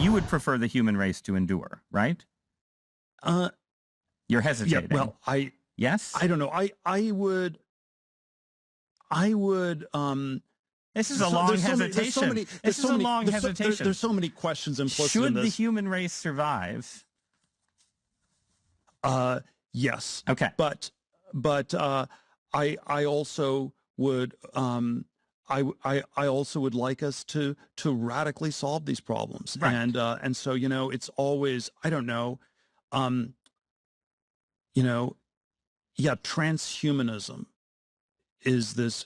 you would prefer the human race to endure, right? You're hesitating. Yeah, well, yes? I don't know. I would, this is a long hesitation. This is a long hesitation. There's so many questions implicit in Should this. the human race survive? Yes. Okay. But I also would I also would like us to radically solve these problems. Right. And so, you know, it's always, I don't know, you know, yeah, transhumanism is this,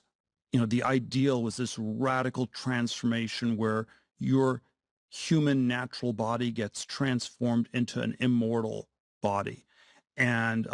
you know, the ideal was this radical transformation where your human natural body gets transformed into an immortal body. And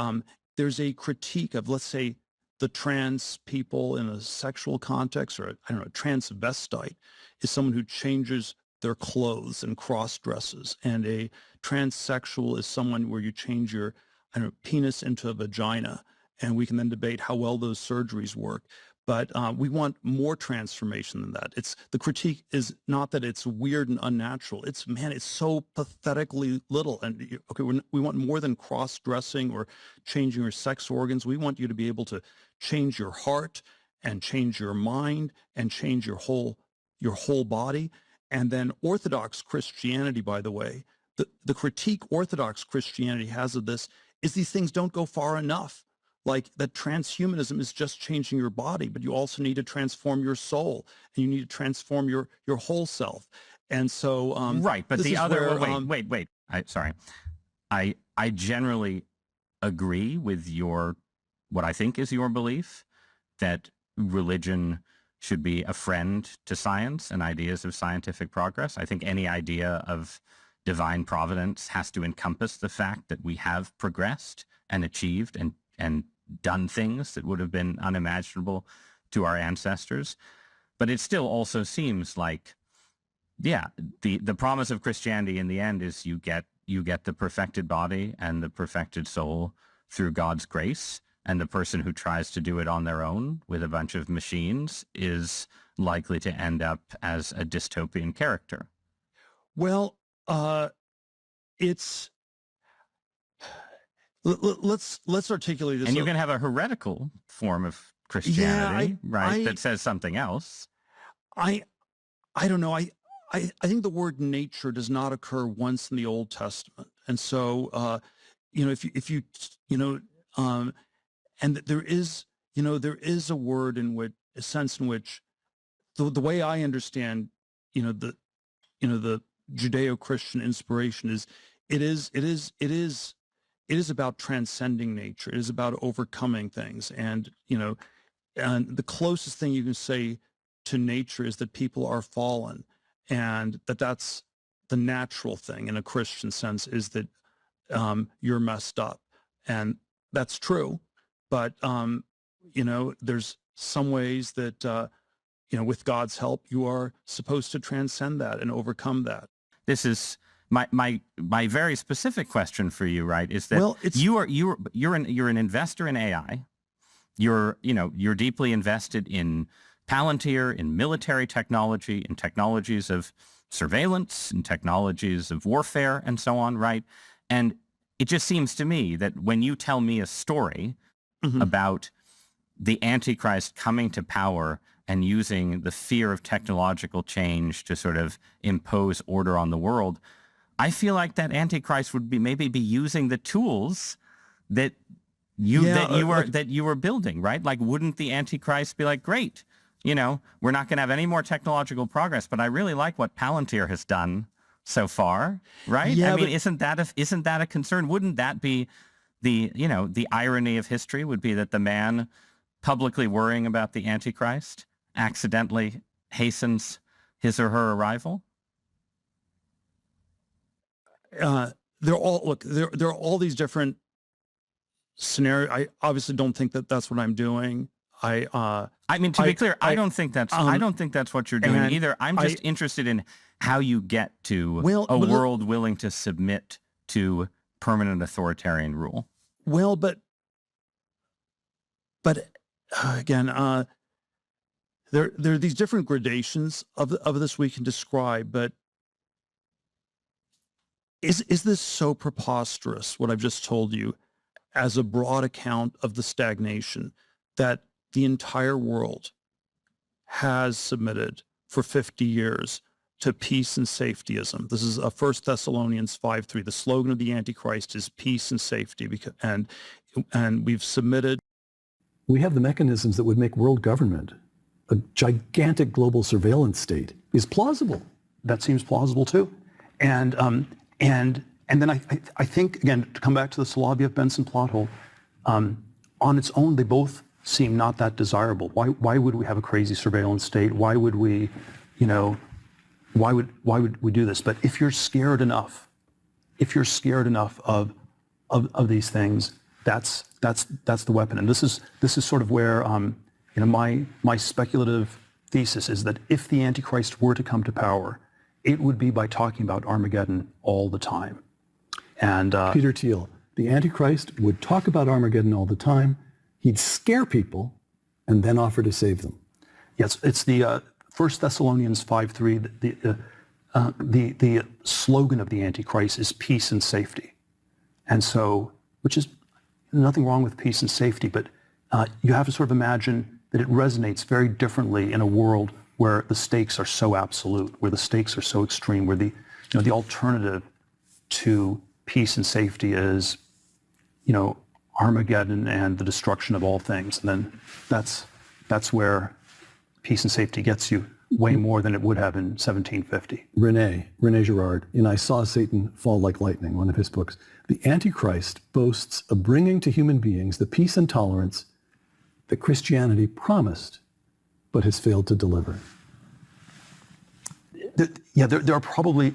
there's a critique of, let's say, the trans people in a sexual context, or I don't know, a transvestite is someone who changes their clothes and cross dresses. And a transsexual is someone where you change your, I don't know, penis into a vagina. And we can then debate how well those surgeries work. But we want more transformation than that. It's the critique is not that it's weird and unnatural. It's, man, it's so pathetically little. And okay, we want more than cross-dressing or changing your sex organs. We want you to be able to change your heart and change your mind and change your whole body. And then Orthodox Christianity, by the way, the critique Orthodox Christianity has of this is these things don't go far enough. Like that transhumanism is just changing your body, but you also need to transform your soul, and you need to transform your whole self. And so, right. But the other, wait. I generally agree with what I think is your belief that religion should be a friend to science and ideas of scientific progress. I think any idea of divine providence has to encompass the fact that we have progressed and achieved and done things that would have been unimaginable to our ancestors. But it still also seems like, yeah, the promise of Christianity in the end is you get the perfected body and the perfected soul through God's grace. And the person who tries to do it on their own with a bunch of machines is likely to end up as a dystopian character. Well, it's... Let's articulate this. And you can have a heretical form of Christianity, right? That says something else. I don't know. I think the word nature does not occur once in the Old Testament, and so you know, if you you know, and there is a word in which a sense in which the way I understand the Judeo-Christian inspiration is it is about transcending nature. It is about overcoming things. And, and the closest thing you can say to nature is that people are fallen, and that's the natural thing in a Christian sense, is that you're messed up. And that's true. But, there's some ways that, with God's help, you are supposed to transcend that and overcome that. This is my very specific question for you, right? Is that you're an investor in AI. You're deeply invested in Palantir, in military technology, in technologies of surveillance, in technologies of warfare, and so on, right? And it just seems to me that when you tell me a story about the Antichrist coming to power and using the fear of technological change to sort of impose order on the world, I feel like that Antichrist would maybe be using the tools that you were building, right? Like, wouldn't the Antichrist be like, great, we're not going to have any more technological progress, but I really like what Palantir has done so far, right? Yeah, I mean, isn't that a concern? Wouldn't that be the irony of history would be that the man publicly worrying about the Antichrist accidentally hastens his or her arrival? There are all these different scenarios. I obviously don't think that that's what I'm doing. I mean, to be clear, I don't think that's what you're doing either. I'm just interested in how you get to a world willing to submit to permanent authoritarian rule. Well, but again, there are these different gradations of this we can describe, but Is this so preposterous, what I've just told you, as a broad account of the stagnation that the entire world has submitted for 50 years to peace and safetyism? This is 1 Thessalonians 5:3. The slogan of the Antichrist is peace and safety, and we've submitted. We have the mechanisms that would make world government a gigantic global surveillance state is plausible. That seems plausible too. And then I think, again, to come back to the Soloviev-Benson plot hole, on its own, they both seem not that desirable. Why would we have a crazy surveillance state? Why would we, why would we do this? But if you're scared enough of these things, that's the weapon. And this is sort of where my speculative thesis is that if the Antichrist were to come to power, it would be by talking about Armageddon all the time. And Peter Thiel, the Antichrist would talk about Armageddon all the time. He'd scare people and then offer to save them. Yes, it's the 1 Thessalonians 5:3. The slogan of the Antichrist is peace and safety. And so, which is nothing wrong with peace and safety, but you have to sort of imagine that it resonates very differently in a world where the stakes are so absolute, where the stakes are so extreme, where the alternative to peace and safety is, Armageddon and the destruction of all things. And then that's where peace and safety gets you way more than it would have in 1750. René Girard, in I Saw Satan Fall Like Lightning, one of his books, the Antichrist boasts of bringing to human beings the peace and tolerance that Christianity promised but has failed to deliver. There are probably,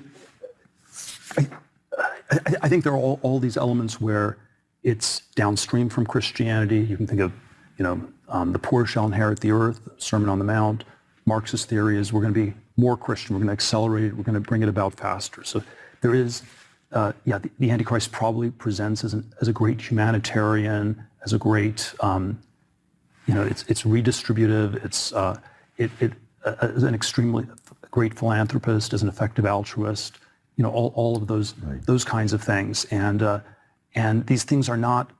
I think there are all these elements where it's downstream from Christianity. You can think of, the poor shall inherit the earth, Sermon on the Mount. Marxist theory is we're going to be more Christian, we're going to accelerate it, we're going to bring it about faster. So there is, the Antichrist probably presents as a great humanitarian, as a great, it's redistributive, it's as an extremely great philanthropist, as an effective altruist, all of those kinds of things. And these things are not,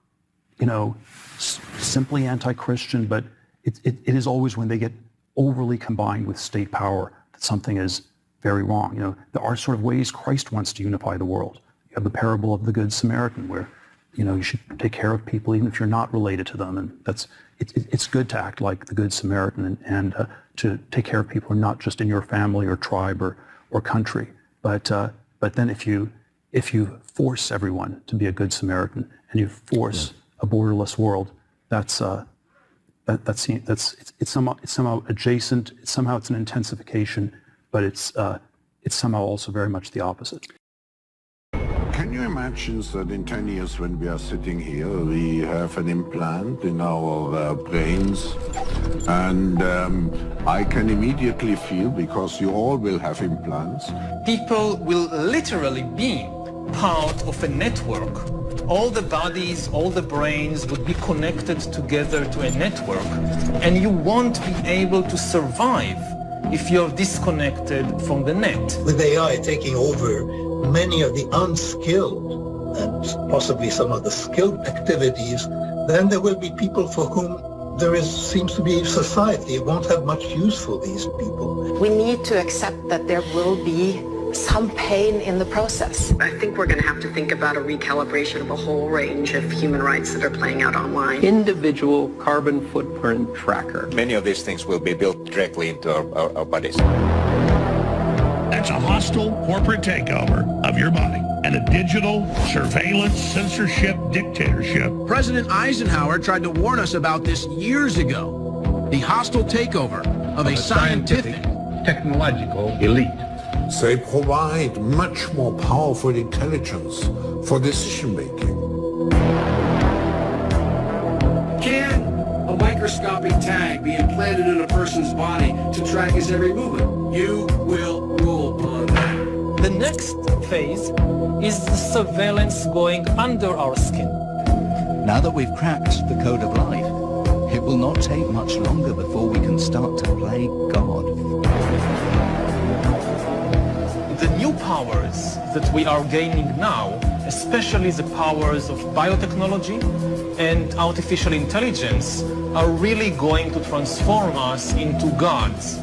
simply anti-Christian, but it is always when they get overly combined with state power that something is very wrong. There are sort of ways Christ wants to unify the world. You have the parable of the Good Samaritan, where you should take care of people even if you're not related to them, and it's good to act like the Good Samaritan and to take care of people who are not just in your family or tribe or country. But then if you force everyone to be a Good Samaritan and you force a borderless world, it's somehow adjacent. It's an intensification, but it's somehow also very much the opposite. Can you imagine that in 10 years when we are sitting here, we have an implant in our brains, and I can immediately feel, because you all will have implants. People will literally be part of a network. All the bodies, all the brains would be connected together to a network, and you won't be able to survive if you're disconnected from the net. With AI taking over many of the unskilled and possibly some of the skilled activities, then there will be people for whom seems to be society. It won't have much use for these people. We need to accept that there will be some pain in the process. I think we're going to have to think about a recalibration of a whole range of human rights that are playing out online. Individual carbon footprint tracker. Many of these things will be built directly into our bodies. That's a hostile corporate takeover of your body and a digital surveillance censorship dictatorship. President Eisenhower tried to warn us about this years ago. The hostile takeover of a scientific, technological elite. They provide much more powerful intelligence for decision-making. Can a microscopic tag be implanted in a person's body to track his every movement? You will rule on that. The next phase is the surveillance going under our skin. Now that we've cracked the code of life, it will not take much longer before we can start to play God. The new powers that we are gaining now, especially the powers of biotechnology and artificial intelligence, are really going to transform us into gods.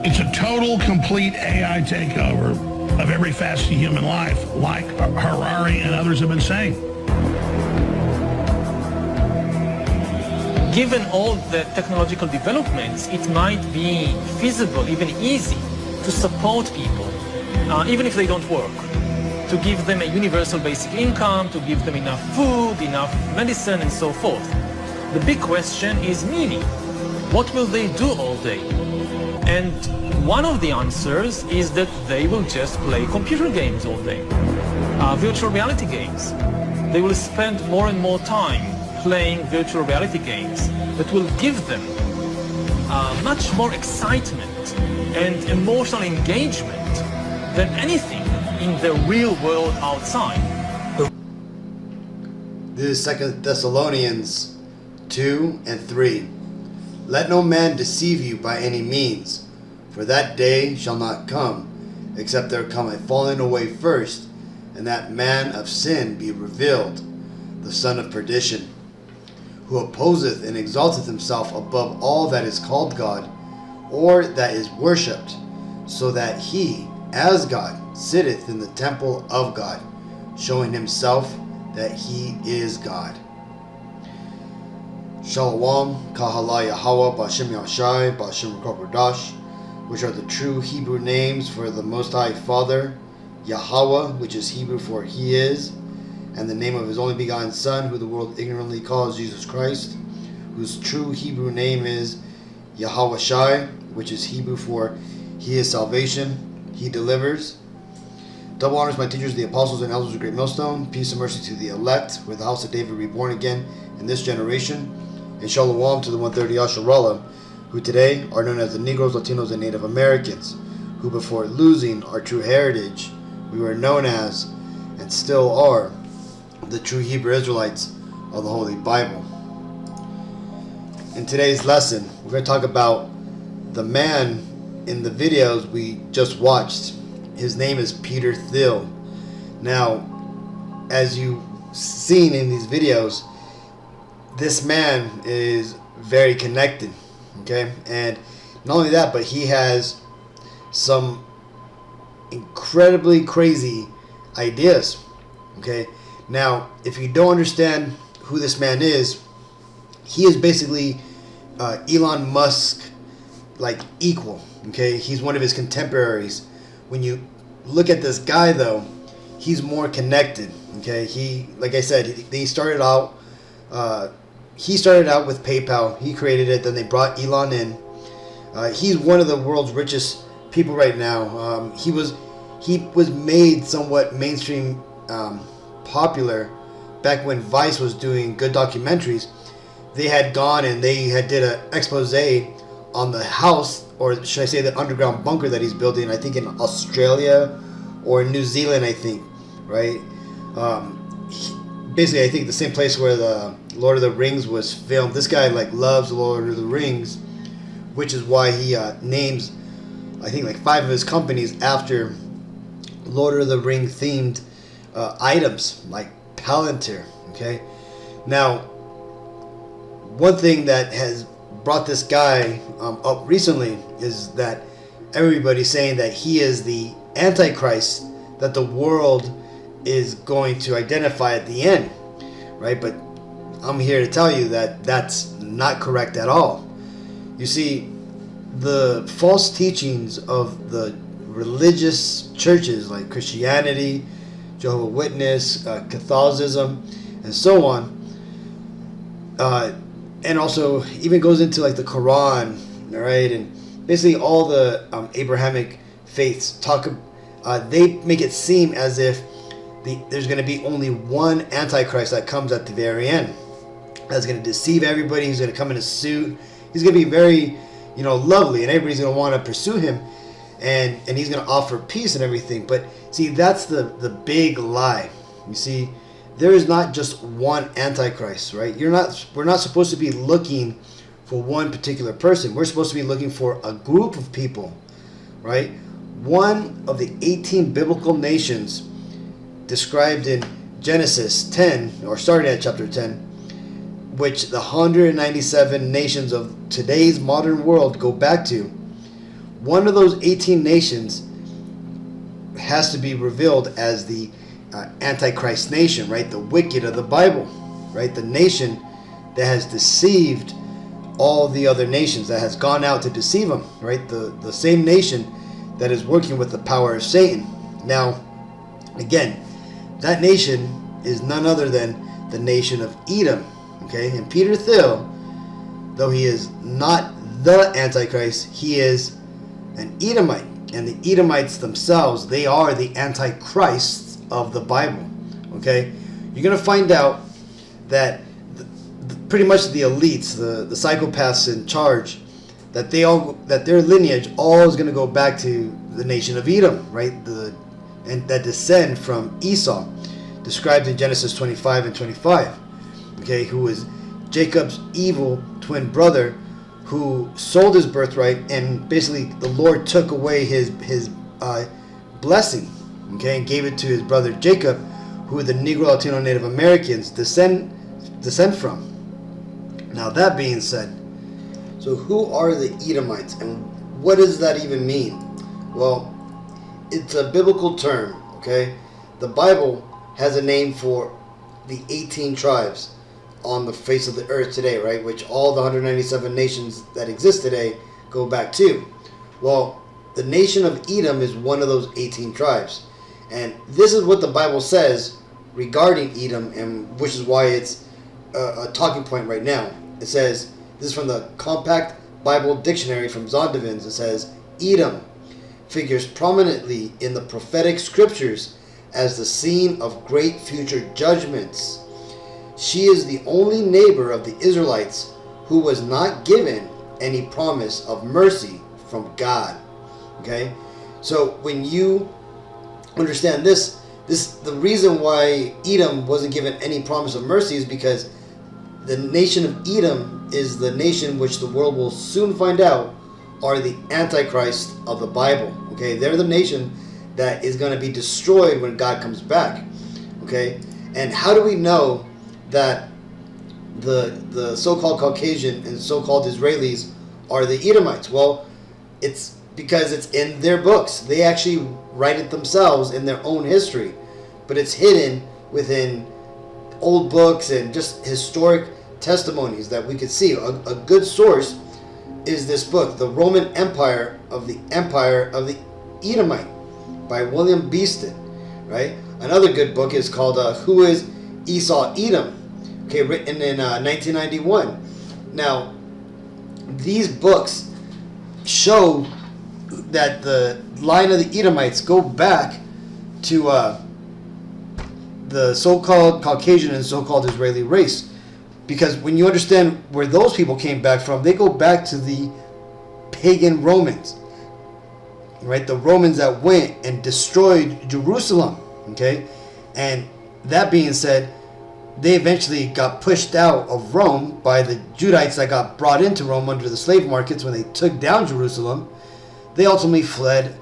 It's a total, complete AI takeover of every facet of human life, like Harari and others have been saying. Given all the technological developments, it might be feasible, even easy, to support people, even if they don't work, to give them a universal basic income, to give them enough food, enough medicine, and so forth. The big question is meaning. What will they do all day? And one of the answers is that they will just play computer games all day, virtual reality games. They will spend more and more time playing virtual reality games that will give them much more excitement and emotional engagement than anything in the real world outside. This is 2 Thessalonians 2 and 3. Let no man deceive you by any means, for that day shall not come, except there come a falling away first, and that man of sin be revealed, the son of perdition, who opposeth and exalteth himself above all that is called God, or that is worshipped, so that he, as God, sitteth in the temple of God, showing himself that he is God. Shalom, Kahala Yahweh, Ba'Shem Yashai, Ba'Shem Kobradash, which are the true Hebrew names for the Most High Father, Yahweh, which is Hebrew for He is, and the name of His only begotten Son, who the world ignorantly calls Jesus Christ, whose true Hebrew name is Yahweh Shai, which is Hebrew for He is salvation, He delivers. Double honors my teachers, the apostles and elders of Great Millstone. Peace and mercy to the elect, with the house of David reborn again in this generation. And shalom to the 130 Asherallah, who today are known as the Negroes, Latinos, and Native Americans, who before losing our true heritage, we were known as, and still are, the true Hebrew Israelites of the Holy Bible. In today's lesson, we're going to talk about the man in the videos we just watched. His name is Peter Thiel. Now, as you've seen in these videos, this man is very connected, okay? And not only that, but he has some incredibly crazy ideas, okay? Now, if you don't understand who this man is, he is basically Elon Musk, like, equal, okay? He's one of his contemporaries. When you look at this guy, though, he's more connected, okay? He, like I said, he started out with PayPal. He created it. Then they brought Elon in. He's one of the world's richest people right now. He was made somewhat mainstream popular back when Vice was doing good documentaries. They had gone and they had did an expose on the house, or should I say the underground bunker that he's building, I think in Australia or New Zealand, I think, right? Basically, I think the same place where the Lord of the Rings was filmed. This guy like loves Lord of the Rings, which is why he names, I think, like 5 of his companies after Lord of the Ring themed items, like Palantir, okay? Now, one thing that has brought this guy up recently is that everybody's saying that he is the Antichrist that the world is going to identify at the end, right? But I'm here to tell you that that's not correct at all. You see, the false teachings of the religious churches like Christianity, Jehovah's Witness, Catholicism, and so on, and also even goes into like the Quran, right? And basically all the Abrahamic faiths they make it seem as if there's going to be only one Antichrist that comes at the very end. That's going to deceive everybody. He's going to come in a suit. He's going to be very, lovely, and everybody's going to want to pursue him, and he's going to offer peace and everything. But see, that's the big lie. You see, there is not just one Antichrist, right? We're not supposed to be looking for one particular person. We're supposed to be looking for a group of people, right? one of the 18 biblical nations described in Genesis 10, or starting at chapter 10, which the 197 nations of today's modern world go back to. One of those 18 nations has to be revealed as the Antichrist nation, right? The wicked of the Bible, right? The nation that has deceived all the other nations, that has gone out to deceive them, right? The same nation that is working with the power of Satan. Now, again, that nation is none other than the nation of Edom, okay? And Peter Thiel, though he is not the Antichrist, he is an Edomite. And the Edomites themselves, they are the Antichrists of the Bible, okay? You're going to find out that pretty much the elites, the psychopaths in charge, that their lineage all is going to go back to the nation of Edom, right? And that descend from Esau, described in Genesis 25 and 25, okay? Who was Jacob's evil twin brother, who sold his birthright, and basically the Lord took away his blessing, okay, and gave it to his brother Jacob, who the Negro Latino Native Americans descend from. Now, that being said, so who are the Edomites, and what does that even mean? Well, it's a biblical term, okay? The Bible has a name for the 18 tribes on the face of the earth today, right? Which all the 197 nations that exist today go back to. Well, the nation of Edom is one of those 18 tribes. And this is what the Bible says regarding Edom, and which is why it's a talking point right now. It says, this is from the Compact Bible Dictionary from Zondavins. It says, Edom figures prominently in the prophetic scriptures as the scene of great future judgments. She is the only neighbor of the Israelites who was not given any promise of mercy from God. Okay? So when you understand this, the reason why Edom wasn't given any promise of mercy is because the nation of Edom is the nation which the world will soon find out are the Antichrist of the Bible. Okay? They're the nation that is going to be destroyed when God comes back. Okay? And how do we know that the so-called Caucasian and so-called Israelis are the Edomites? Well, it's because it's in their books. They actually write it themselves in their own history, but it's hidden within old books and just historic testimonies that we could see. A good source is this book, The Roman Empire of the Edomite, by William Beeston, right? Another good book is called Who is Esau Edom? Okay, written in 1991. Now, these books show that the line of the Edomites go back to the so-called Caucasian and so-called Israeli race. Because when you understand where those people came back from, they go back to the pagan Romans, right? The Romans that went and destroyed Jerusalem, okay? And that being said, they eventually got pushed out of Rome by the Judites that got brought into Rome under the slave markets when they took down Jerusalem. They ultimately fled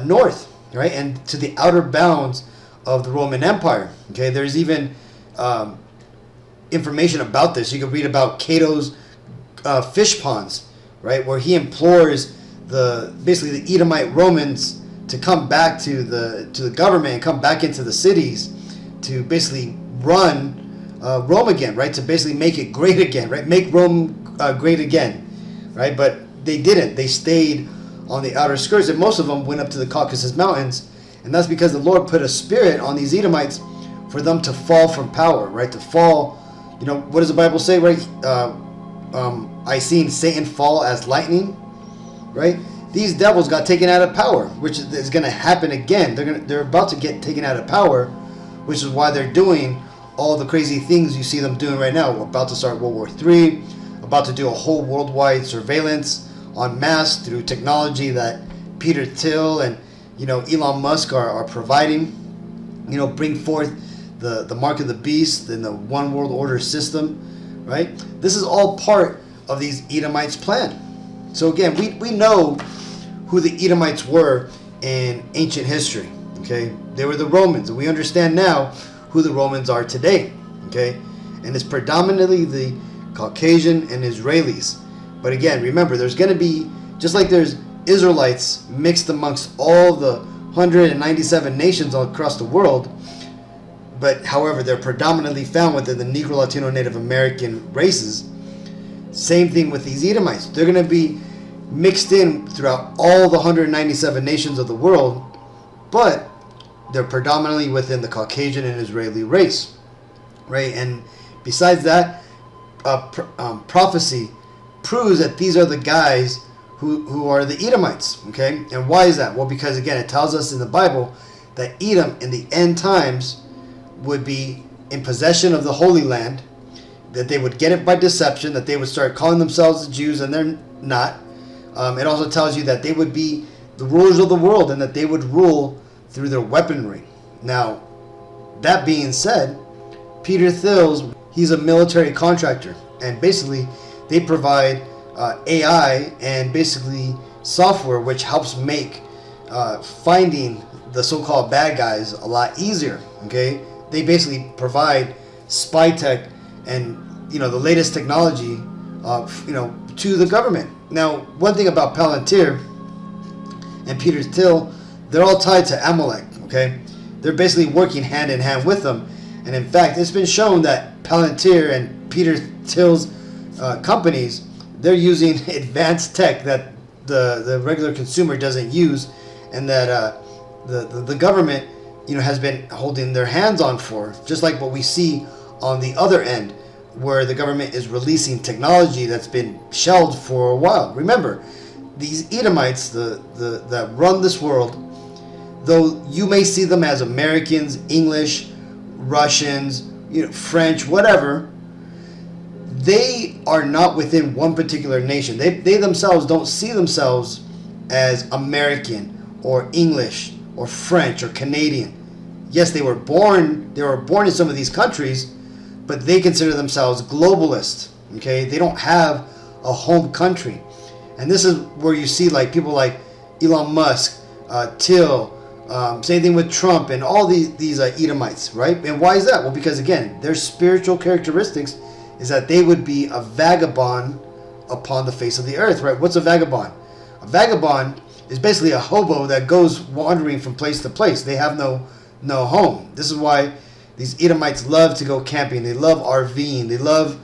north, right? And to the outer bounds of the Roman Empire, okay? There's even information about this. You can read about Cato's fish ponds, right? Where he implores basically the Edomite Romans to come back to the government and come back into the cities to basically run Rome again, right? To basically make it great again, right? Make Rome great again, right? But they didn't. They stayed on the outer skirts, and most of them went up to the Caucasus Mountains, and that's because the Lord put a spirit on these Edomites for them to fall from power, right? To fall, you know, what does the Bible say, right? I seen Satan fall as lightning, right? These devils got taken out of power, which is going to happen again. They're about to get taken out of power, which is why they're doing all the crazy things you see them doing right now. We're about to start World War III, about to do a whole worldwide surveillance en masse through technology that Peter Thiel and, you know, Elon Musk are providing, you know, bring forth the mark of the beast and the one world order system, right? This is all part of these Edomites' plan. So again, we know who the Edomites were in ancient history. Okay, they were the Romans, and we understand now who the Romans are today. Okay, and it's predominantly the Caucasian and Israelis. But again, remember, there's going to be, just like there's Israelites mixed amongst all the 197 nations all across the world, but however, they're predominantly found within the Negro, Latino, Native American races. Same thing with these Edomites. They're going to be mixed in throughout all the 197 nations of the world, but they're predominantly within the Caucasian and Israeli race, right? And besides that, prophecy proves that these are the guys who are the Edomites, okay? And why is that? Well, because again, it tells us in the Bible that Edom in the end times would be in possession of the Holy Land, that they would get it by deception, that they would start calling themselves the Jews, and they're not. It also tells you that they would be the rulers of the world and that they would rule through their weaponry. Now, that being said, Peter Thiel, he's a military contractor, and basically they provide AI and basically software which helps make finding the so-called bad guys a lot easier. Okay, they basically provide spy tech and the latest technology to the government. Now, one thing about Palantir and Peter Thiel, they're all tied to Amalek. Okay, they're basically working hand in hand with them, and in fact, it's been shown that Palantir and Peter Thiel's companies, they're using advanced tech that the regular consumer doesn't use, and that the government has been holding their hands on for, just like what we see on the other end, where the government is releasing technology that's been shelved for a while. Remember, these Edomites, that run this world, though you may see them as Americans, English, Russians, French, whatever, they are not within one particular nation. They themselves don't see themselves as American or English or French or Canadian. Yes, they were born in some of these countries, but they consider themselves globalists. Okay, they don't have a home country, and this is where you see like people like Elon Musk, Thiel, same thing with Trump and all these Edomites, right? And why is that? Well, because again, their spiritual characteristics is that they would be a vagabond upon the face of the earth, right? What's a vagabond? A vagabond is basically a hobo that goes wandering from place to place. They have no home. This is why these Edomites love to go camping. They love RVing. They love,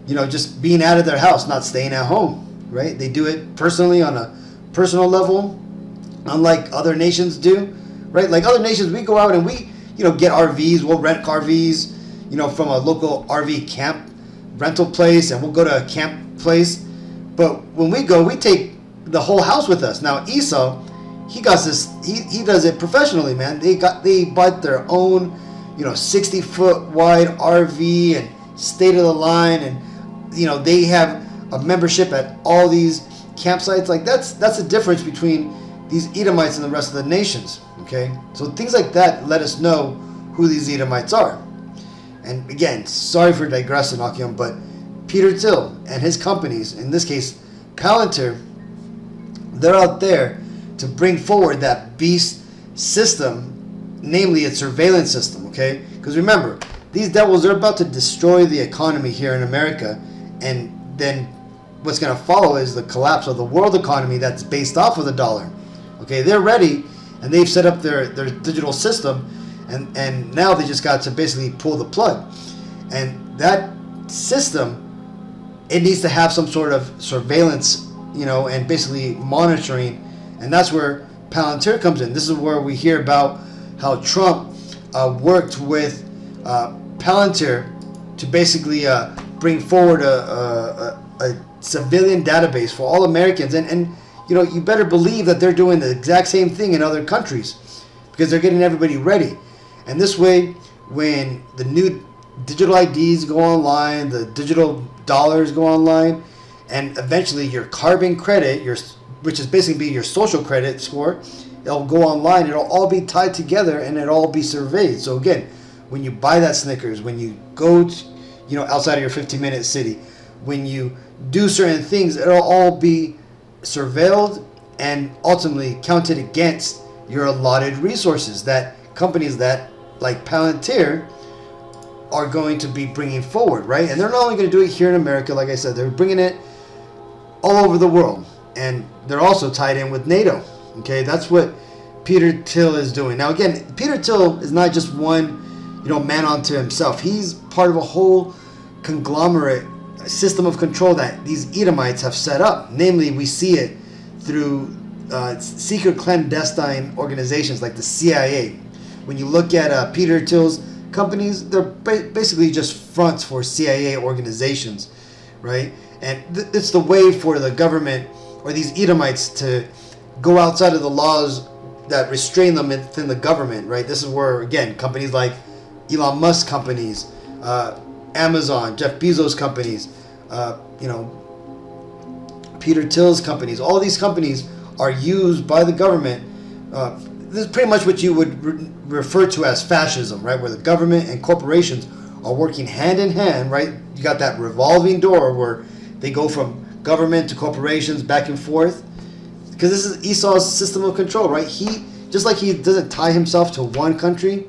just being out of their house, not staying at home, right? They do it personally on a personal level, unlike other nations do, right? Like other nations, we go out and we, get RVs. We'll rent RVs, from a local RV camp rental place, and we'll go to a camp place. But when we go, we take the whole house with us. Now Esau, he got this. He does it professionally, man. They bought their own, 60-foot wide RV and state of the line, and they have a membership at all these campsites. Like that's the difference between these Edomites and the rest of the nations. Okay, so things like that let us know who these Edomites are. And again, sorry for digressing, Akim, but Peter Thiel and his companies, in this case Palantir, they're out there to bring forward that beast system, namely its surveillance system, okay? Because remember, these devils are about to destroy the economy here in America, and then what's going to follow is the collapse of the world economy that's based off of the dollar. Okay, they're ready, and they've set up their digital system, and now they just got to basically pull the plug. And that system, it needs to have some sort of surveillance, and basically monitoring, and that's where Palantir comes in. This is where we hear about how Trump worked with Palantir to basically bring forward a civilian database for all Americans, and you better believe that they're doing the exact same thing in other countries, because they're getting everybody ready. And this way, when the new digital IDs go online, the digital dollars go online, and eventually your carbon credit, which is basically your social credit score, it'll go online. It'll all be tied together, and it'll all be surveyed. So again, when you buy that Snickers, when you go to, outside of your 15-minute city, when you do certain things, it'll all be surveilled and ultimately counted against your allotted resources that companies that like Palantir are going to be bringing forward, right? And they're not only going to do it here in America, like I said, they're bringing it all over the world. And they're also tied in with NATO, okay? That's what Peter Thiel is doing. Now, again, Peter Thiel is not just one, man unto himself. He's part of a whole conglomerate system of control that these Edomites have set up. Namely, we see it through secret clandestine organizations like the CIA. When you look at Peter Thiel's companies, they're basically just fronts for CIA organizations, right? And it's the way for the government or these Edomites to go outside of the laws that restrain them within the government, right? This is where, again, companies like Elon Musk companies, Amazon, Jeff Bezos companies, Peter Thiel's companies, all these companies are used by the government. This is pretty much what you would refer to as fascism, right? Where the government and corporations are working hand in hand, right? You got that revolving door where they go from government to corporations back and forth. Because this is Esau's system of control, right? He, just like he doesn't tie himself to one country,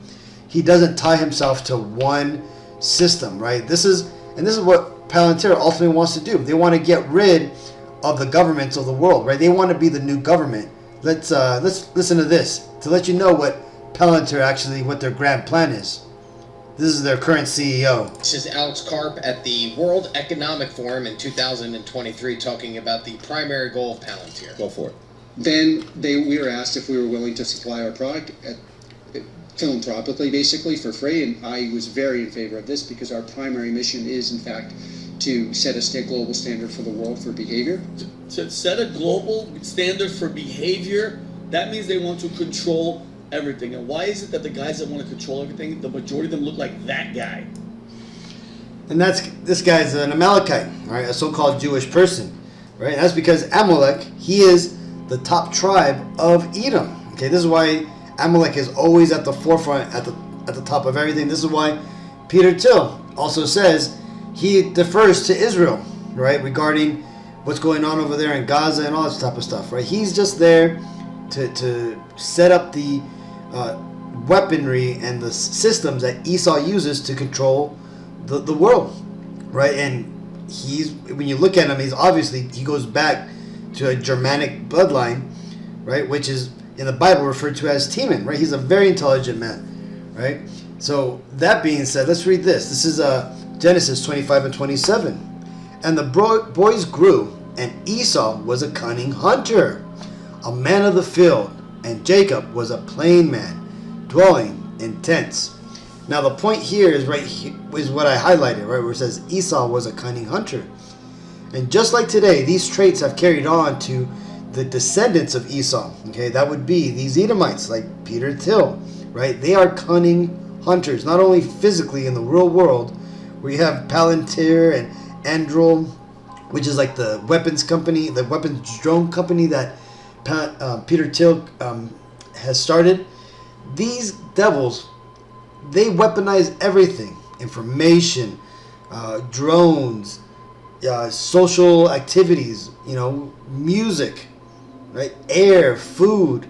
he doesn't tie himself to one system, right? This is what Palantir ultimately wants to do. They want to get rid of the governments of the world, right? They want to be the new government. Let's listen to this to let you know what Palantir actually, what their grand plan is. This is their current CEO. This is Alex Karp at the World Economic Forum in 2023 talking about the primary goal of Palantir. Go for it. Then we were asked if we were willing to supply our product philanthropically, basically for free, and I was very in favor of this because our primary mission is, in fact, to set a global standard for the world for behavior. To set a global standard for behavior, that means they want to control everything. And why is it that the guys that want to control everything, the majority of them look like that guy? And this guy's an Amalekite, right? A so-called Jewish person, right? That's because Amalek, he is the top tribe of Edom. Okay, this is why Amalek is always at the forefront, at the top of everything. This is why Peter Thiel also says he defers to Israel, right, regarding what's going on over there in Gaza and all that type of stuff, right? He's just there to set up the weaponry and the systems that Esau uses to control the world, right? And when you look at him, he goes back to a Germanic bloodline, right, which is in the Bible referred to as Teman, right? He's a very intelligent man, right? So that being said, let's read this. This is Genesis 25 and 27. And the boys grew, and Esau was a cunning hunter, a man of the field, and Jacob was a plain man, dwelling in tents. Now the point here is is what I highlighted, right, where it says Esau was a cunning hunter. And just like today, these traits have carried on to the descendants of Esau. Okay, that would be these Edomites, like Peter Thiel, right? They are cunning hunters, not only physically in the real world, where you have Palantir and Androl, which is like the weapons company, the weapons drone company that Peter Thiel has started. These devils, they weaponize everything: information, drones, social activities, music, right? Air, food.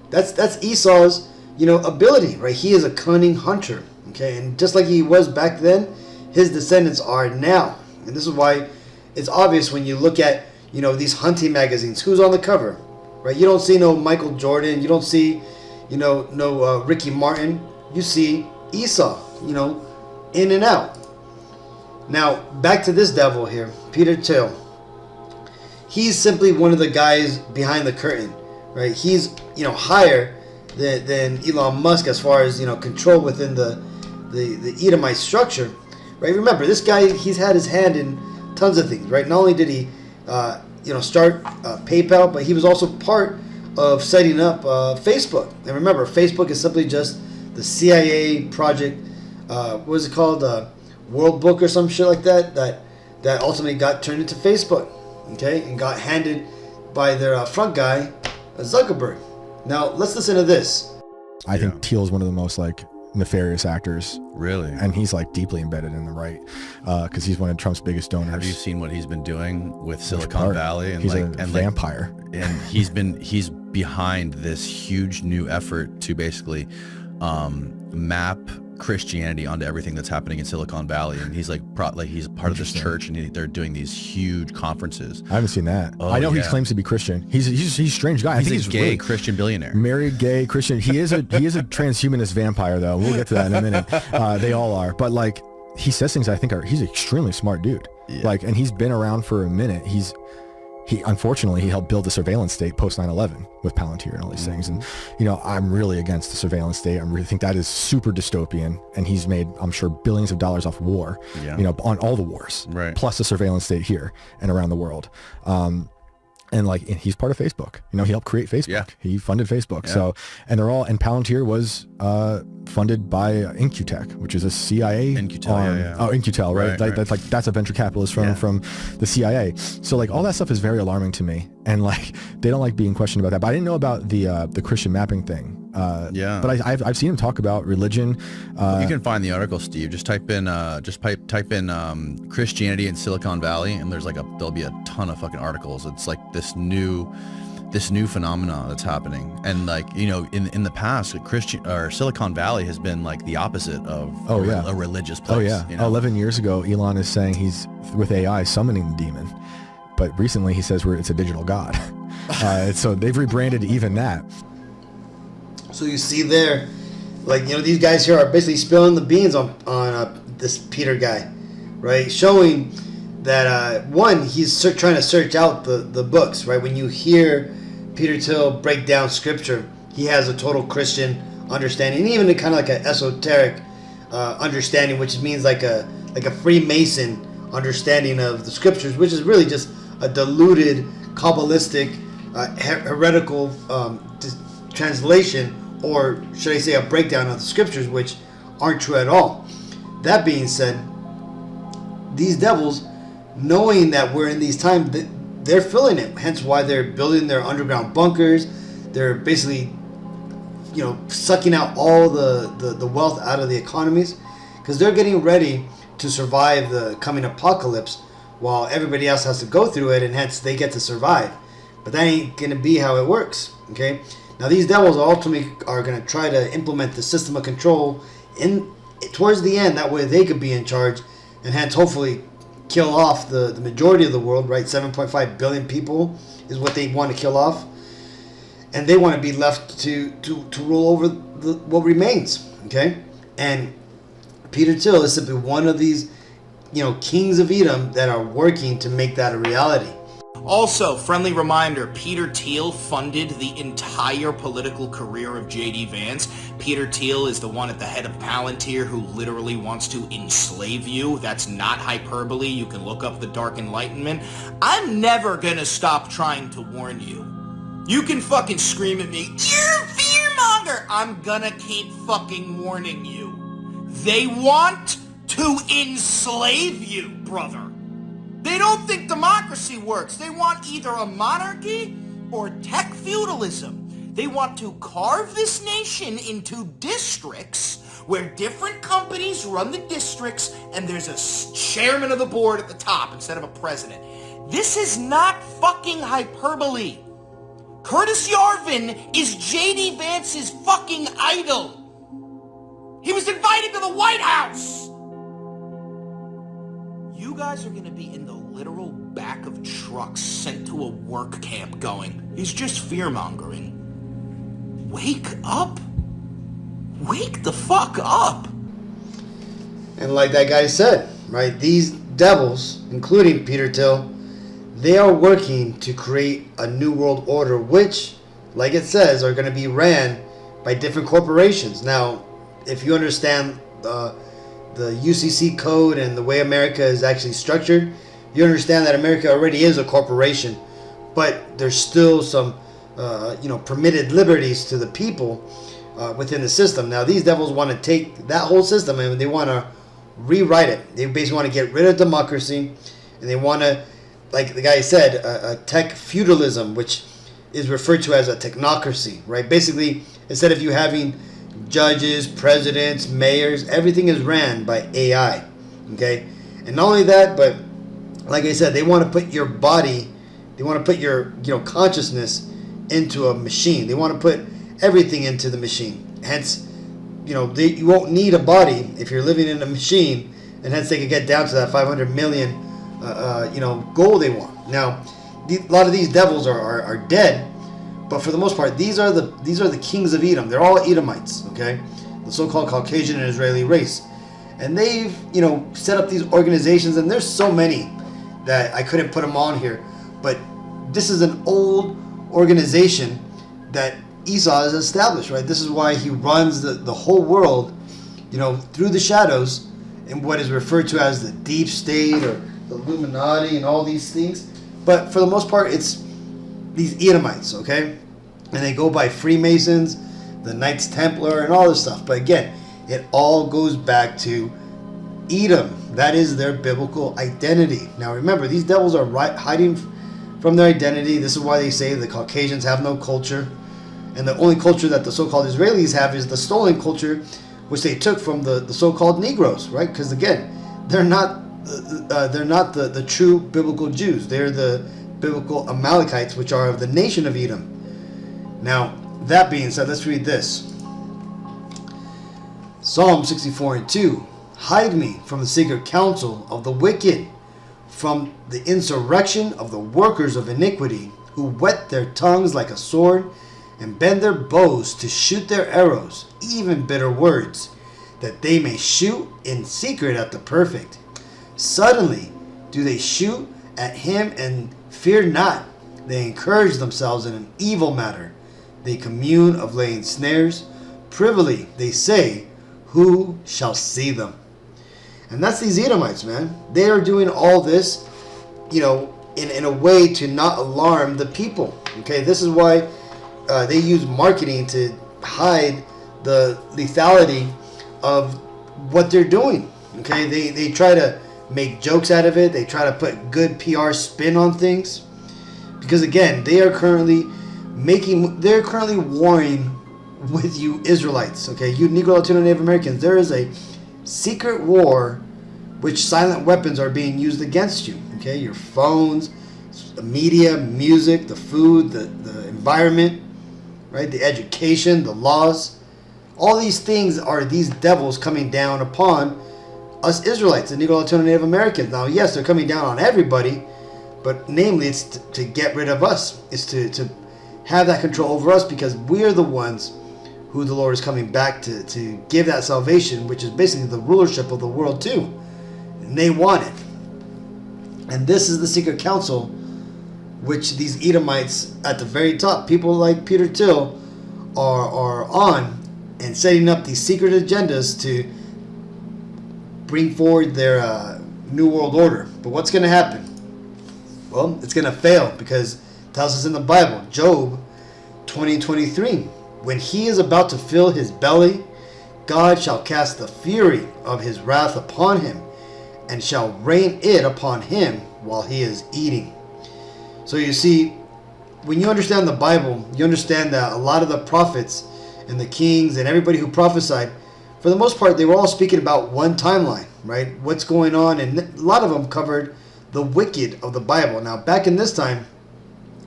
That's Esau's, ability, right? He is a cunning hunter, okay? And just like he was back then, his descendants are now. And this is why it's obvious when you look at, these hunting magazines, who's on the cover, right? You don't see no Michael Jordan. You don't see, no Ricky Martin. You see Esau, in and out. Now, back to this devil here, Peter Thiel. He's simply one of the guys behind the curtain, right? He's, higher than Elon Musk as far as, control within the Edomite structure, right? Remember, this guy, he's had his hand in tons of things, right? Not only did he, start PayPal, but he was also part of setting up Facebook. And remember, Facebook is simply just the CIA project, what was it called? World Book or some shit like that ultimately got turned into Facebook, okay, and got handed by their front guy, Zuckerberg. Now let's listen to this. I think Thiel is one of the most nefarious actors. Really? And he's like deeply embedded in the right, because he's one of Trump's biggest donors. Have you seen what he's been doing with Silicon Valley? And he's a vampire. And he's behind this huge new effort to basically map Christianity onto everything that's happening in Silicon Valley, and he's he's part of this church, and they're doing these huge conferences. I haven't seen that. I know he claims to be Christian. He's a strange guy. He's I think he's a gay really Christian billionaire, married gay Christian. He is a transhumanist vampire, though. We'll get to that in a minute. They all are, but like he says things I think he's an extremely smart dude. Yeah. Like, and he's been around for a minute. He unfortunately he helped build the surveillance state post 9/11 with Palantir and all these things. And I'm really against the surveillance state. I really think that is super dystopian, and he's made, I'm sure, billions of dollars off war, on all the wars, right, plus the surveillance state here and around the world. And he's part of Facebook. He helped create Facebook. Yeah. He funded Facebook. Yeah. So, and Palantir was funded by Incutech, which is a CIA Incutel, Oh, Incutel, right? Right. That's a venture capitalist from the CIA. So all that stuff is very alarming to me, and they don't like being questioned about that. But I didn't know about the Christian mapping thing. But I've seen him talk about religion. You can find the article, Steve. Just type in type in Christianity in Silicon Valley, and there'll be a ton of fucking articles. It's like this new phenomena that's happening, and in the past, Silicon Valley has been like the opposite of a religious place. 11 years ago, Elon is saying he's with AI summoning the demon, but recently he says it's a digital god. So they've rebranded even that. So you see there, these guys here are basically spilling the beans on this Peter guy, right? Showing that he's trying to search out the books, right? When you hear Peter Thiel break down scripture, he has a total Christian understanding, even kind of like an esoteric understanding, which means like a Freemason understanding of the scriptures, which is really just a diluted, Kabbalistic, heretical translation, or should I say a breakdown of the scriptures, which aren't true at all. That being said, these devils, knowing that we're in these times, they're feeling it. Hence why they're building their underground bunkers. They're basically, sucking out all the wealth out of the economies, because they're getting ready to survive the coming apocalypse while everybody else has to go through it, and hence they get to survive. But that ain't going to be how it works, okay? Now, these devils ultimately are going to try to implement the system of control towards the end. That way they could be in charge, and hence hopefully kill off the majority of the world, right? 7.5 billion people is what they want to kill off. And they want to be left to rule over what remains, okay? And Peter Thiel is simply one of these, kings of Edom that are working to make that a reality. Also, friendly reminder, Peter Thiel funded the entire political career of J.D. Vance. Peter Thiel is the one at the head of Palantir who literally wants to enslave you. That's not hyperbole. You can look up the Dark Enlightenment. I'm never gonna stop trying to warn you. You can fucking scream at me, you're a fearmonger! I'm gonna keep fucking warning you. They want to enslave you, brother. They don't think democracy works. They want either a monarchy or tech feudalism. They want to carve this nation into districts where different companies run the districts and there's a chairman of the board at the top instead of a president. This is not fucking hyperbole. Curtis Yarvin is J.D. Vance's fucking idol. He was invited to the White House. You guys are going to be in the literal back of trucks sent to a work camp going, he's just fear-mongering. Wake up. Wake the fuck up. And like that guy said, right, these devils, including Peter Thiel, they are working to create a new world order, which, like it says, are going to be ran by different corporations. Now, if you understand the UCC code and the way America is actually structured, you understand that America already is a corporation, but there's still some, permitted liberties to the people within the system. Now, these devils want to take that whole system and they want to rewrite it. They basically want to get rid of democracy, and they want to, like the guy said, a tech feudalism, which is referred to as a technocracy, right? Basically, instead of you having judges, presidents, mayors, everything is ran by AI. Okay, and not only that, but like I said, they want to put your body, they want to put your consciousness into a machine. They want to put everything into the machine. Hence, you won't need a body if you're living in a machine, and hence they can get down to that 500 million, goal they want. Now, a lot of these devils are dead, but for the most part, these are the kings of Edom. They're all Edomites, okay, the so-called Caucasian and Israeli race, and they've set up these organizations, and there's so many that I couldn't put them on here, but this is an old organization that Esau has established, right? This is why he runs the whole world, through the shadows, in what is referred to as the deep state or the Illuminati and all these things. But for the most part, it's these Edomites, okay? And they go by Freemasons, the Knights Templar, and all this stuff. But again, it all goes back to Edom. That is their biblical identity. Now remember, these devils are hiding from their identity. This is why they say the Caucasians have no culture. And the only culture that the so-called Israelis have is the stolen culture, which they took from the so-called Negroes, right? Because again, they're not the true biblical Jews. They're the biblical Amalekites, which are of the nation of Edom. Now, that being said, let's read this. Psalm 64:2. Hide me from the secret counsel of the wicked, from the insurrection of the workers of iniquity, who whet their tongues like a sword, and bend their bows to shoot their arrows, even bitter words, that they may shoot in secret at the perfect. Suddenly do they shoot at him and fear not. They encourage themselves in an evil matter. They commune of laying snares. Privily they say, who shall see them? And that's these Edomites, man. They are doing all this, in a way to not alarm the people. Okay, this is why they use marketing to hide the lethality of what they're doing. Okay, they try to make jokes out of it. They try to put good PR spin on things, because again, they're currently warring with you Israelites. Okay, you Negro, Latino, Native Americans. There is a secret war which silent weapons are being used against you. Okay, your phones, the media, music, the food, the environment, right? The education, the laws. All these things are these devils coming down upon us Israelites, the Negro, Latino, Native Americans. Now, yes, they're coming down on everybody, but namely it's to get rid of us. It's to have that control over us, because we are the ones who the Lord is coming back to give that salvation, which is basically the rulership of the world too. And they want it. And this is the secret council which these Edomites at the very top, people like Peter Thiel, are on, and setting up these secret agendas to bring forward their New World Order. But what's going to happen? Well, it's going to fail, because it tells us in the Bible, Job 20:23, when he is about to fill his belly, God shall cast the fury of his wrath upon him, and shall rain it upon him while he is eating. So you see, when you understand the Bible, you understand that a lot of the prophets and the kings and everybody who prophesied, for the most part, they were all speaking about one timeline, right? What's going on, and a lot of them covered the wicked of the Bible. Now, back in this time,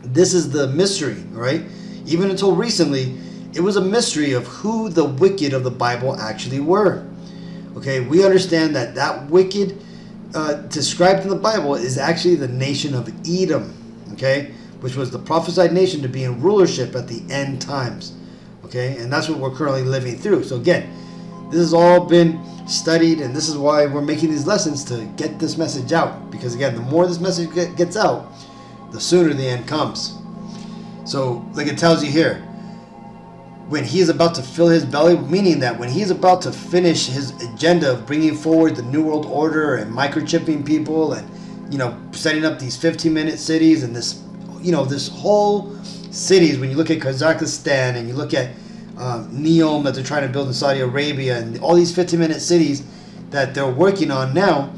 this is the mystery, right? Even until recently, it was a mystery of who the wicked of the Bible actually were. Okay, we understand that wicked described in the Bible is actually the nation of Edom, okay, which was the prophesied nation to be in rulership at the end times. Okay, and that's what we're currently living through. So again, this has all been studied, and this is why we're making these lessons, to get this message out. Because again, the more this message gets out, the sooner the end comes. So like it tells you here, when he is about to fill his belly, meaning that when he's about to finish his agenda of bringing forward the New World Order and microchipping people, and setting up these 15-minute cities, and this this whole cities, when you look at Kazakhstan and you look at Neom that they're trying to build in Saudi Arabia, and all these 15-minute cities that they're working on now,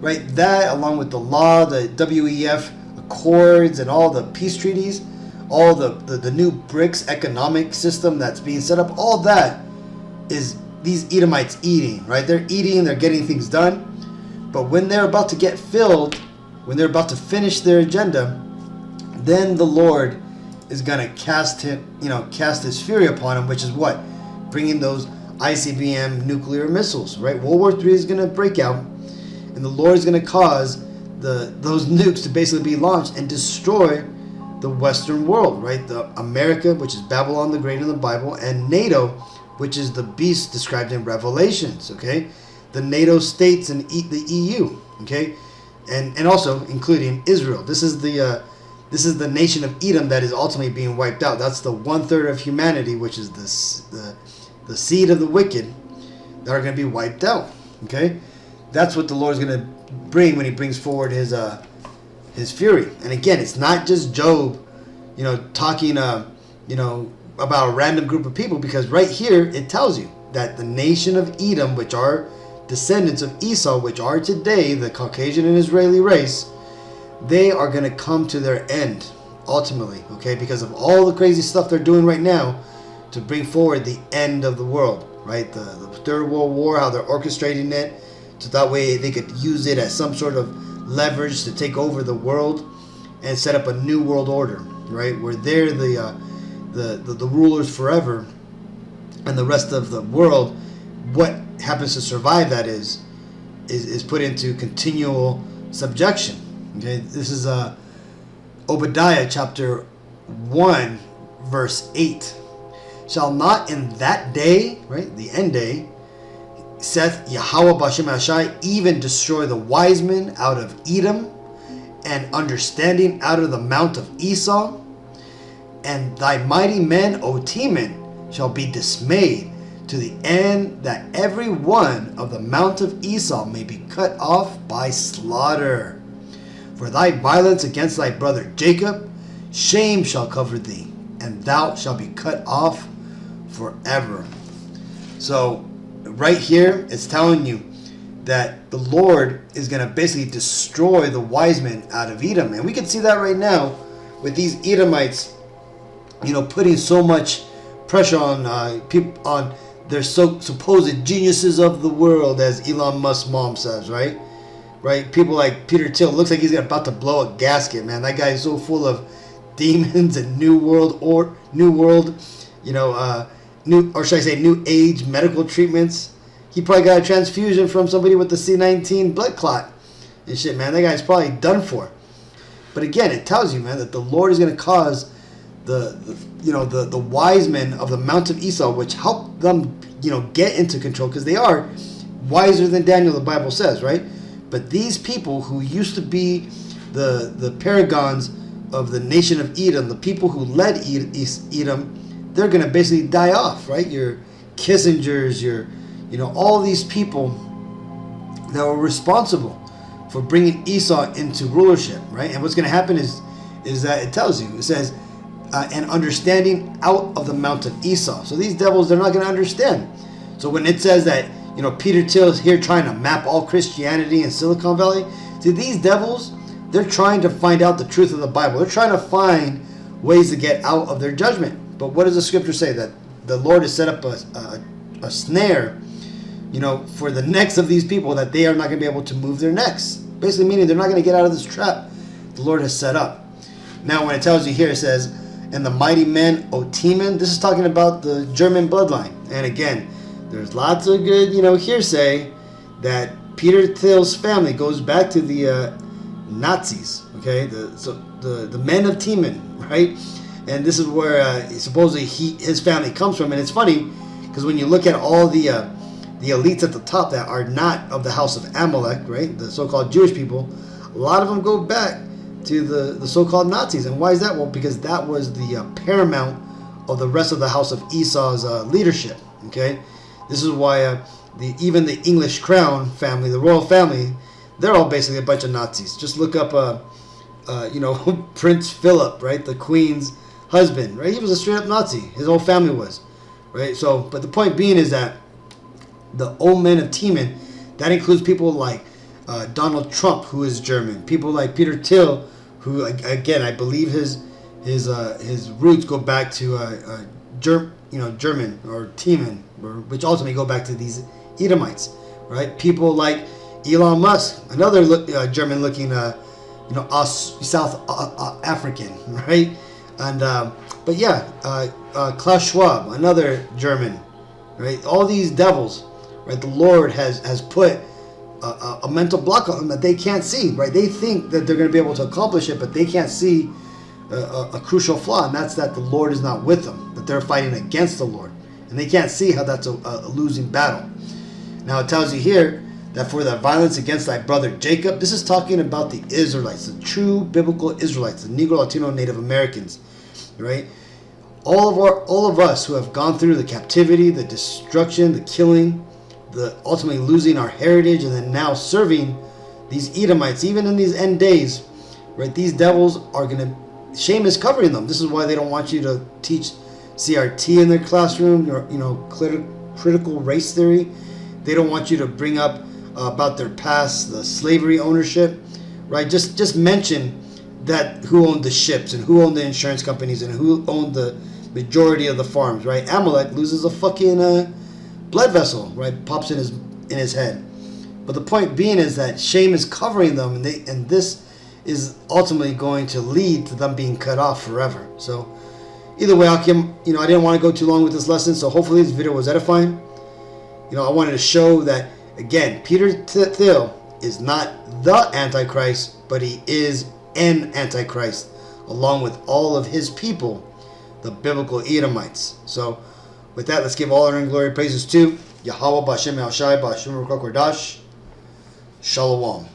right? That, along with the law, the WEF Accords, and all the peace treaties, all the new BRICS economic system that's being set up, all that is these Edomites eating, right? They're eating, they're getting things done. But when they're about to get filled, when they're about to finish their agenda, then the Lord is going to cast his fury upon him, which is what? Bringing those ICBM nuclear missiles, right? World War III is going to break out, and the Lord is going to cause those nukes to basically be launched and destroy the Western world, right? The America, which is Babylon the Great in the Bible, and NATO, which is the beast described in Revelations, okay? The NATO states and the EU, okay? And also including Israel. This is the nation of Edom that is ultimately being wiped out. That's the 1/3 of humanity, which is the seed of the wicked that are going to be wiped out, okay? That's what the Lord's going to bring when he brings forward his fury. And again, it's not just Job, talking, about a random group of people, because right here it tells you that the nation of Edom, which are descendants of Esau, which are today the Caucasian and Israeli race, they are going to come to their end ultimately, okay, because of all the crazy stuff they're doing right now to bring forward the end of the world, right? The Third World War, how they're orchestrating it, so that way they could use it as some sort of leverage to take over the world and set up a new world order, right? Where they're the rulers forever, and the rest of the world, what happens to survive that is put into continual subjection. Okay, this is Obadiah chapter 1 verse 8. Shall not in that day, right, the end day, saith Yahweh Bashem Ashai, even destroy the wise men out of Edom, and understanding out of the mount of Esau, and thy mighty men, O Teman, shall be dismayed, to the end that every one of the mount of Esau may be cut off by slaughter. For thy violence against thy brother Jacob, shame shall cover thee, and thou shalt be cut off forever. So right here, it's telling you that the Lord is going to basically destroy the wise men out of Edom. And we can see that right now with these Edomites, putting so much pressure on people, on their supposed geniuses of the world, as Elon Musk's mom says, right? Right? People like Peter Thiel, looks like he's about to blow a gasket, man. That guy is so full of demons and new age medical treatments. He probably got a transfusion from somebody with the C19 blood clot and shit, man. That guy's probably done for. But again, it tells you, man, that the Lord is going to cause the wise men of the Mount of Esau, which help them, get into control, because they are wiser than Daniel, the Bible says, right? But these people who used to be the paragons of the nation of Edom, the people who led Edom, they're going to basically die off, right? Your Kissingers, all these people that were responsible for bringing Esau into rulership, right? And what's going to happen is that it tells you, it says, and understanding out of the mount of Esau. So these devils, they're not going to understand. So when it says that, Peter Thiel is here trying to map all Christianity in Silicon Valley, see, these devils, they're trying to find out the truth of the Bible. They're trying to find ways to get out of their judgment. But what does the scripture say? That the Lord has set up a snare, for the necks of these people, that they are not going to be able to move their necks. Basically meaning they're not going to get out of this trap the Lord has set up. Now when it tells you here, it says, and the mighty men, O Teman, this is talking about the German bloodline. And again, there's lots of good, hearsay that Peter Thiel's family goes back to the Nazis, okay? The men of Teman, right? And this is where supposedly his family comes from. And it's funny, because when you look at all the elites at the top that are not of the house of Amalek, right? The so-called Jewish people, a lot of them go back to the so-called Nazis. And why is that? Well, because that was the paramount of the rest of the house of Esau's leadership, okay? This is why even the English crown family, the royal family, they're all basically a bunch of Nazis. Just look up, Prince Philip, right? The Queen's husband, right? He was a straight up Nazi. His whole family was, right? So, but the point being is that the old men of Teman, that includes people like Donald Trump, who is German. People like Peter Thiel, who, again, I believe his roots go back to German or Teman, which ultimately go back to these Edomites, right? People like Elon Musk, another German-looking, South African, right? And but yeah, Klaus Schwab, another German, right? All these devils, right? The Lord has put a mental block on them that they can't see, right? They think that they're going to be able to accomplish it, but they can't see a crucial flaw, and that's that the Lord is not with them, that they're fighting against the Lord, and they can't see how that's a losing battle. Now it tells you here that for the violence against thy brother Jacob, this is talking about the Israelites, the true biblical Israelites, the Negro, Latino, Native Americans, right? All of us who have gone through the captivity, the destruction, the killing, the ultimately losing our heritage, and then now serving these Edomites, even in these end days, right? These devils are gonna, shame is covering them. This is why they don't want you to teach CRT in their classroom, or critical race theory. They don't want you to bring up about their past, the slavery ownership, right? Just mention that who owned the ships and who owned the insurance companies and who owned the majority of the farms, right? Amalek loses a fucking blood vessel, right? Pops in his head. But the point being is that shame is covering them, and this is ultimately going to lead to them being cut off forever. So either way, Akim, I didn't want to go too long with this lesson, so hopefully this video was edifying. I wanted to show that, again, Peter Thiel is not the Antichrist, but he is an Antichrist, along with all of his people, the biblical Edomites. So with that, let's give all honor and glory praises to Yahweh B'Shem Yahshai B'Shem Ruach Kodesh. Shalom.